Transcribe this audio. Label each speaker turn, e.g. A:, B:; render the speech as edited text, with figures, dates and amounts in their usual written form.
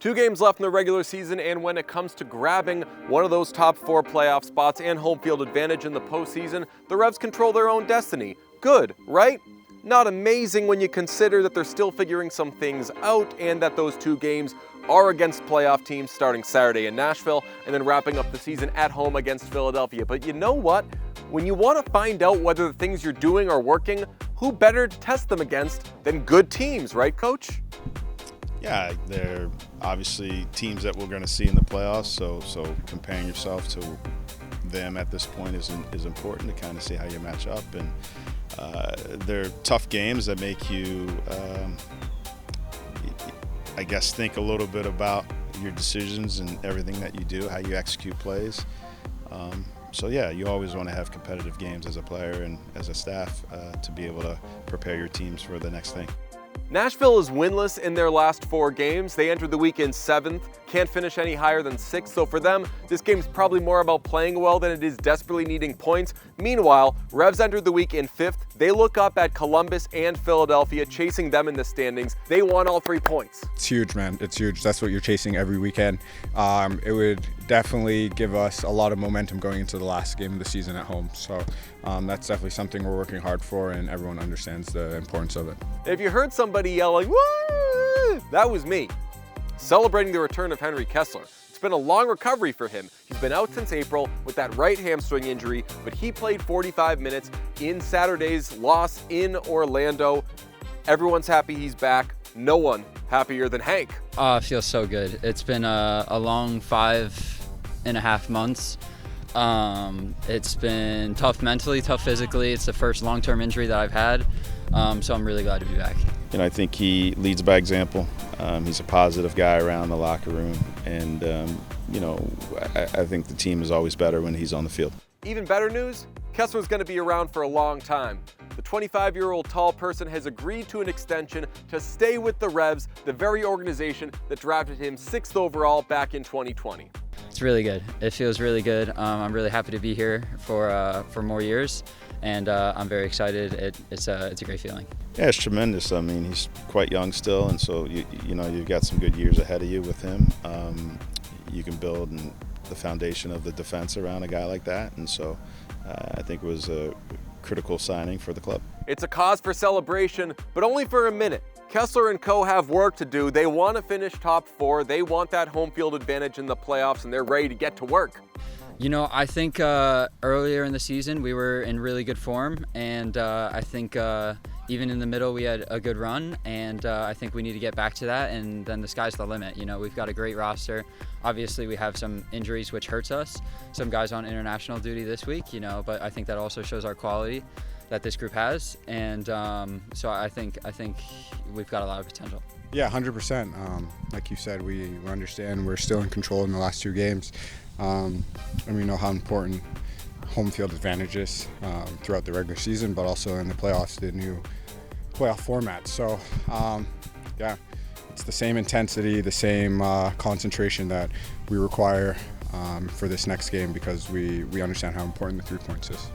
A: 2 games left in the regular season, and when it comes to grabbing one of those top 4 playoff spots and home field advantage in the postseason, the Revs control their own destiny. Good, right? Not amazing when you consider that they're still figuring some things out and that those 2 games are against playoff teams starting Saturday in Nashville and then wrapping up the season at home against Philadelphia. But you know what? When you want to find out whether the things you're doing are working, who better to test them against than good teams, right, Coach?
B: Yeah, they're obviously teams that we're going to see in the playoffs, so comparing yourself to them at this point is important to kind of see how you match up. And they're tough games that make you, I guess, think a little bit about your decisions and everything that you do, how you execute plays. So yeah, you always want to have competitive games as a player and as a staff to be able to prepare your teams for the next thing.
A: Nashville is winless in their last 4 games. They entered the week in 7th, can't finish any higher than 6th, so for them, this game's probably more about playing well than it is desperately needing points. Meanwhile, Revs entered the week in 5th. They look up at Columbus and Philadelphia, chasing them in the standings. They won all 3 points.
C: It's huge, man. It's huge. That's what you're chasing every weekend. It would definitely give us a lot of momentum going into the last game of the season at home. So that's definitely something we're working hard for, and everyone understands the importance of it.
A: If you heard somebody yelling, "Woo!" that was me, celebrating the return of Henry Kessler. It's been a long recovery for him. He's been out since April with that right hamstring injury, but he played 45 minutes in Saturday's loss in Orlando. Everyone's happy he's back. No one happier than Hank.
D: It feels so good. It's been a long 5.5 months. It's been tough mentally, tough physically. It's the first long-term injury that I've had, so I'm really glad to be back.
B: You know, I think he leads by example. He's a positive guy around the locker room, and you know, I think the team is always better when he's on the field.
A: Even better news, Kessler's going to be around for a long time. The 25-year-old tall person has agreed to an extension to stay with the Revs, the very organization that drafted him 6th overall back in 2020.
D: It's really good. It feels really good. I'm really happy to be here for more years, and I'm very excited. It's a great feeling.
B: Yeah, it's tremendous. I mean, he's quite young still, and so you know, you've got some good years ahead of you with him. You can build the foundation of the defense around a guy like that, and so I think it was a critical signing for the club.
A: It's a cause for celebration, but only for a minute. Kessler and co have work to do. They want to finish top 4. They want that home field advantage in the playoffs, and they're ready to get to work.
D: You know, I think earlier in the season we were in really good form, and I think even in the middle we had a good run, and I think we need to get back to that, and then the sky's the limit. You know, we've got a great roster. Obviously we have some injuries which hurts us, some guys on international duty this week, you know, but I think that also shows our quality that this group has, and so I think we've got a lot of potential.
C: Yeah, 100%. Like you said, we understand we're still in control in the last 2 games, and we know how important home field advantage is throughout the regular season, but also in the playoffs, the new playoff format. So yeah, it's the same intensity, the same concentration that we require for this next game, because we understand how important the 3 points is.